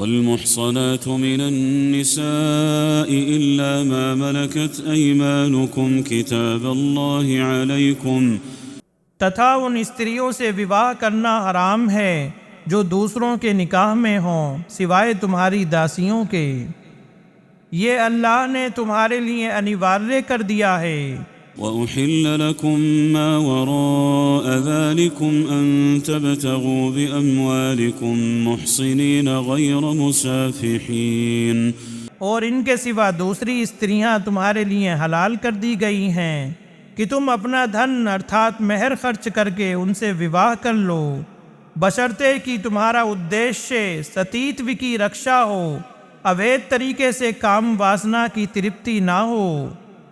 والمحصنات من النساء إلا ما ملكت أيمانكم كتاب الله عليكم تتھا ان استریوں سے وواہ کرنا حرام ہے جو دوسروں کے نکاح میں ہوں سوائے تمہاری داسیوں کے، یہ اللہ نے تمہارے لیے انیواریہ کر دیا ہے۔ وأحل لكم ما وراء ذلكم أن تبتغوا بأموالكم محصنين غير مسافحين، اور ان کے سوا دوسری استریاں تمہارے لیے حلال کر دی گئی ہیں کہ تم اپنا دھن ارتھات مہر خرچ کر کے ان سے وواہ کر لو، بشرطے کہ تمہارا ادیشیہ ستیتو کی رکشا ہو، اویدھ طریقے سے کام واسنا کی ترپتی نہ ہو۔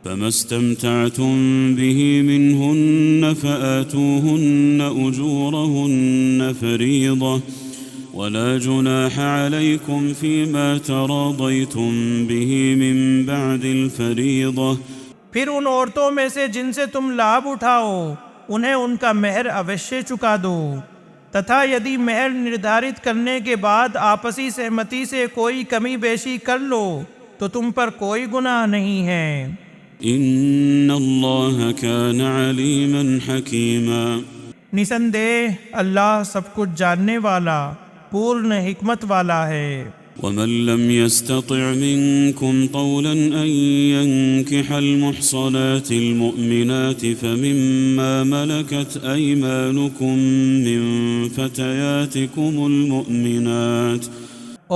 فما استمتعتم به منهن فآتوهن أجورهن فريضة ولا جناح عليكم فيما تراضيتم به من بعد الفريضة، پھر ان عورتوں میں سے جن سے تم لابھ اٹھاؤ انہیں ان کا مہر اوشیہ چکا دو، تتھا یدی مہر نردھارت کرنے کے بعد آپسی سہمتی سے کوئی کمی بیشی کر لو تو تم پر کوئی گناہ نہیں ہے۔ ان اللہ کان علیما حکیما، نسندہ اللہ سب کچھ جاننے والا پورن حکمت والا ہے۔ ومن لم يستطع منكم طولا أن ينكح المحصنات المؤمنات فمما ملكت أيمانكم من فتياتكم المؤمنات،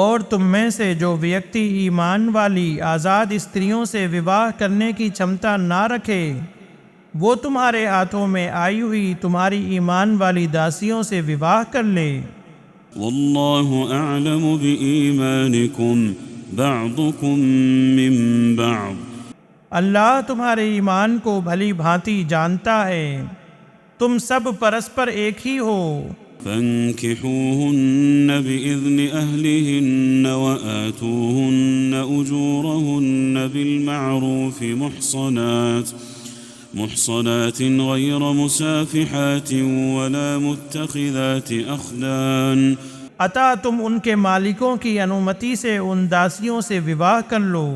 اور تم میں سے جو ویکتی ایمان والی آزاد استریوں سے وواہ کرنے کی چھمتا نہ رکھے وہ تمہارے ہاتھوں میں آئی ہوئی تمہاری ایمان والی داسیوں سے وواہ کر لے۔ واللہ اعلم بإیمانکم بعضکم من بعض، اللہ تمہارے ایمان کو بھلی بھانتی جانتا ہے، تم سب پرسپر ایک ہی ہو۔ فانكحوهن بإذن أهلهن وآتوهن أجورهن بالمعروف محصنات غير مسافحات ولا متخذات أخدان، عطا تم ان کے مالکوں کی انومتی سے ان داسیوں سے وواہ کر لو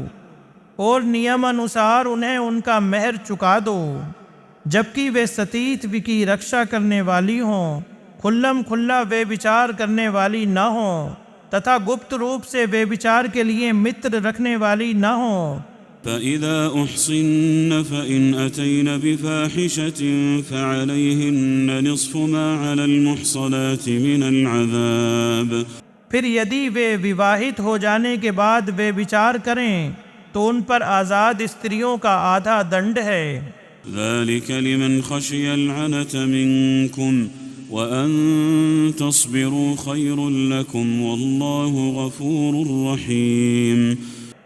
اور نیم انوسار انہیں ان کا مہر چکا دو، جبکہ وہ ستیتو کی رکشا کرنے والی ہوں، کھلم کھلا وے بچار کرنے والی نہ ہوں، تتھا گپت روپ سے وے بچار کے لیے متر رکھنے والی نہ ہوں۔ فَإِذَا أُحْصِنَّ فَإِنْ أَتَيْنَ بِفَاحِشَةٍ فَعَلَيْهِنَّ نِصْفُ مَا عَلَى الْمُحْصَنَاتِ مِنَ الْعَذَابِ، پھر یدی وہ وواہت ہو جانے کے بعد وے بچار کریں تو ان پر آزاد استریوں کا آدھا دنڈ ہے۔ ذَلِكَ لِمَنْ خَشِيَ الْعَنَتَ مِنْكُمْ وَأَن تَصْبِرُوا خَيْرٌ لَكُمْ وَاللَّهُ غَفُورٌ رَحِيمٌ،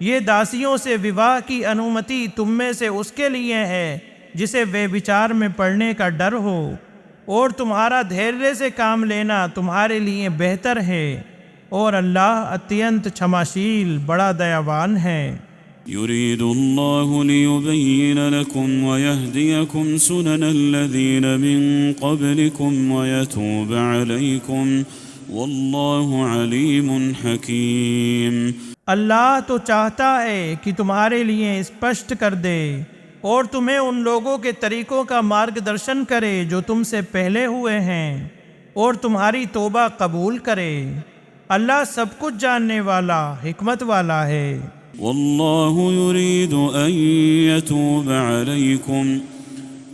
یہ داسیوں سے وواہ کی انومتی تم میں سے اس کے لیے ہے جسے وے بچار میں پڑنے کا ڈر ہو، اور تمہارا دھیرے سے کام لینا تمہارے لیے بہتر ہے، اور اللہ اتینت چھماشیل بڑا دیاوان ہے۔ يريد الله ليبين لكم ويهديكم سنن الذين من قبلكم ويتوب عليكم والله عليم حكيم، اللہ تو چاہتا ہے کہ تمہارے لیے اسپشٹ کر دے اور تمہیں ان لوگوں کے طریقوں کا مارگ درشن کرے جو تم سے پہلے ہوئے ہیں، اور تمہاری توبہ قبول کرے، اللہ سب کچھ جاننے والا حکمت والا ہے۔ والله يريد أن يتوب عليكم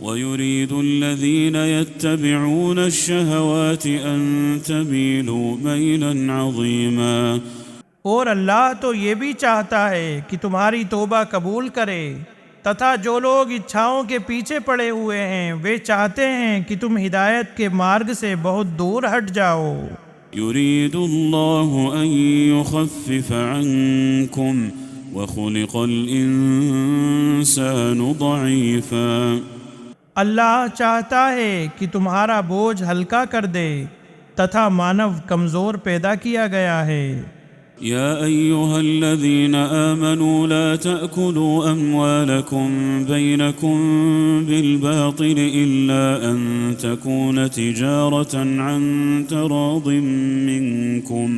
ويريد الذين يتبعون الشهوات أن تميلوا ميلا عظيما، اور اللہ تو یہ بھی چاہتا ہے کہ تمہاری توبہ قبول کرے، تتھا جو لوگ اچھاؤں کے پیچھے پڑے ہوئے ہیں وہ چاہتے ہیں کہ تم ہدایت کے مارگ سے بہت دور ہٹ جاؤ۔ يريد الله أن يخفف عنكم وخلق الإنسان ضعيفا، اللہ چاہتا ہے کہ تمہارا بوجھ ہلکا کر دے، تتھا مانو کمزور پیدا کیا گیا ہے۔ يا أيها الذين آمنوا لا تأكلوا أموالكم بينكم بالباطل إلا أن تكون تجارة عن تراض منكم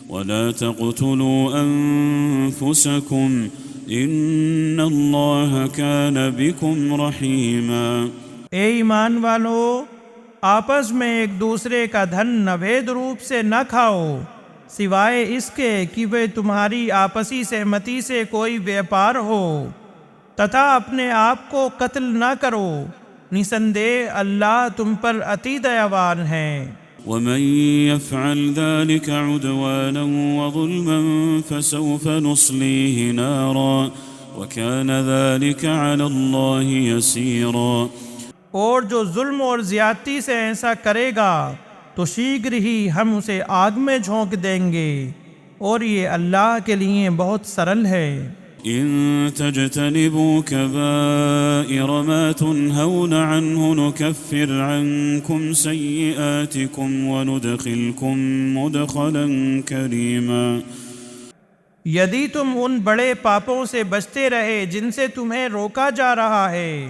ولا تقتلوا أنفسكم إن الله كان بكم رحيما۔ اے ایمان والو، آپس میں ایک دوسرے کا دھن نوید روپ سے نہ کھاؤ، سوائے اس کے کہ وہ تمہاری آپسی سہمتی سے کوئی ویپار ہو، تتھا اپنے آپ کو قتل نہ کرو، نسندیہ اللہ تم پر اتی دیاوان ہے۔ ومن يفعل ذلك عدوانا وظلما فسوف نصليه نارا وكان ذلك على الله يسيرا۔ اور جو ظلم اور زیادتی سے ایسا کرے گا تو شیغر ہی ہم اسے آگ میں جھونک دیں گے، اور یہ اللہ کے لیے بہت سرل ہے۔ إن تجتنبوا كبائر ما تنهون عنه نكفر عنكم سيئاتكم وندخلكم مدخلا كريما۔ یدی تم ان بڑے پاپوں سے بچتے رہے جن سے تمہیں روکا جا رہا ہے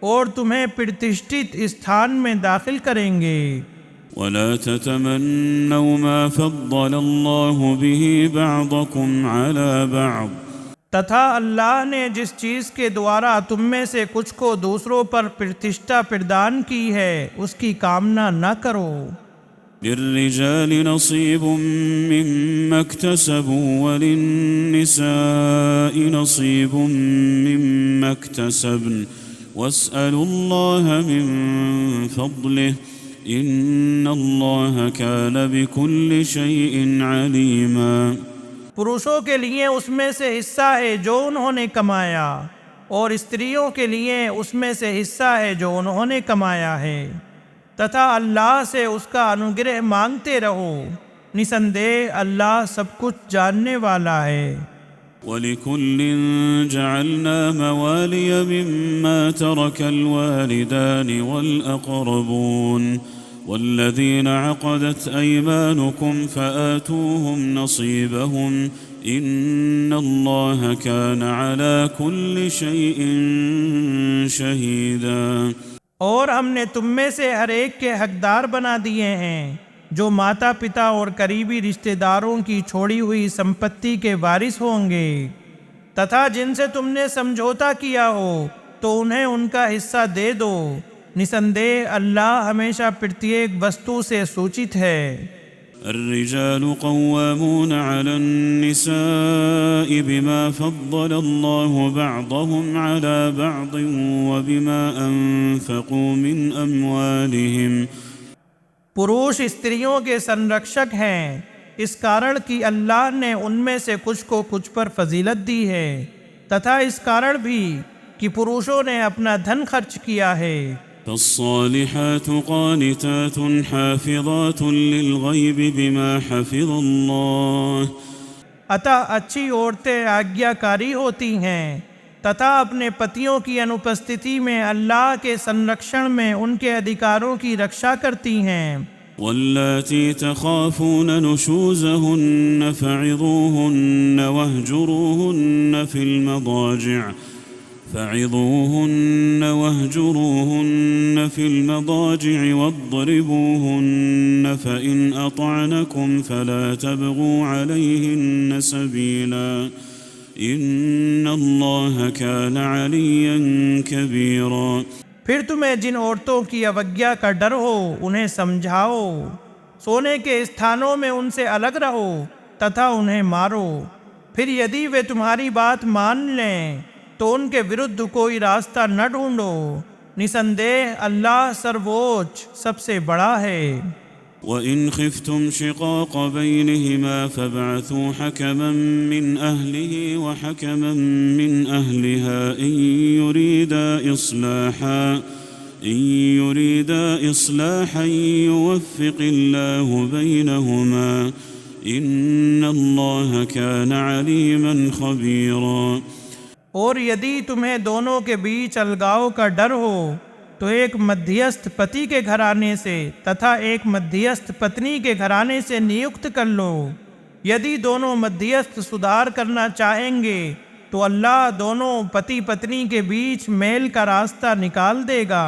اور تمہیں پرتشٹھت استھان میں داخل کریں گے۔ ولا تتمنوا ما فضل الله به بعضكم على بعض۔ تتھا اللہ نے جس چیز کے دوارا تم میں سے کچھ کو دوسروں پر پرتشٹھا پردان کی ہے اس کی کامنا نہ کرو۔ للرجال نصيب مما اكتسبوا وللنساء نصيب مما اكتسبن واسألوا الله من فضله إن الله كان بكل شيء عليما۔ پروشوں کے لیے اس میں سے حصہ ہے جو انہوں نے کمایا، اور استریوں کے لیے اس میں سے حصہ ہے جو انہوں نے کمایا ہے، تتھا اللہ سے اس کا انوگرہ مانگتے رہو، نسندیہ اللہ سب کچھ جاننے والا ہے۔ وَلِكُلٍّ جَعَلْنَا مَوَالِيَ مِمَّا تَرَكَ الْوَالِدَانِ وَالْأَقْرَبُونَ وَالَّذِينَ عَقَدَتْ أَيْمَانُكُمْ فَآتُوهُمْ نَصِيبَهُمْ إِنَّ اللَّهَ كَانَ عَلَى كُلِّ شَيْءٍ شَهِيدًا۔ اور ہم نے تم میں سے ہر ایک کے حقدار بنا دیے ہیں جو ماتا پتا اور قریبی رشتہ داروں کی چھوڑی ہوئی سمپتی کے وارث ہوں گے، تتھا جن سے تم نے سمجھوتا کیا ہو تو انہیں ان کا حصہ دے دو، نسندیہ اللہ ہمیشہ پرتیک وستو سے سوچت ہے۔ الرجال قوامون على النساء بما فضل الله بعضهم على بعض وبما أنفقوا من أموالهم۔ پروش استریوں کے سنرکشک ہیں، اس کارن کہ اللہ نے ان میں سے کچھ کو کچھ پر فضیلت دی ہے، تتھا اس کارن بھی کہ پروشوں نے اپنا دھن خرچ کیا ہے۔ فالصالحات قانتات حافظات للغیب بما حفظ اللہ۔ عطا اچھی عورتیں آگیا کاری ہوتی ہیں تتھا اپنے پتیوں کی انوپستتی میں اللہ کے سنرکشن میں ان کے ادھیکاروں کی رکشا کرتی ہیں۔ واللاتی تخافون نشوزهن فعظوهن واهجروهن في المضاجع واضربوهن فإن أطعنكم فلا تبغوا عليهن سبيلا إن الله كان عليا كبيرا۔ پھر تمہیں جن عورتوں کی اوگیا کا ڈر ہو انہیں سمجھاؤ، سونے کے استھانوں میں ان سے الگ رہو تتھا انہیں مارو، پھر یدی وہ تمہاری بات مان لیں تو ان کے ورد کوئی راستہ نہ ڈھونڈو، نسندیہ اللہ سرووچ سب سے بڑا ہے۔ وَإِنْ خِفْتُمْ شِقَاقَ بَيْنِهِمَا فَابْعَثُوا حَكَمًا مِّنْ أَهْلِهِ وَحَكَمًا مِّنْ أَهْلِهَا إِن يُرِيدَا إِصْلَاحًا يُوَفِّقِ اللَّهُ بَيْنَهُمَا إِنَّ اللَّهَ كَانَ عَلِيمًا خَبِيرًا۔ اور یدی تمہیں دونوں کے بیچ الگاؤ کا ڈر ہو تو ایک مدھیستھ پتی کے گھرانے سے تتھا ایک مدھیستھ پتنی کے گھرانے سے نیوکت کر لو، یدی دونوں مدھیستھ سدھار کرنا چاہیں گے تو اللہ دونوں پتی پتنی کے بیچ میل کا راستہ نکال دے گا،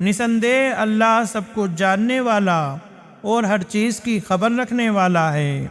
نسندہ اللہ سب کچھ جاننے والا اور ہر چیز کی خبر رکھنے والا ہے۔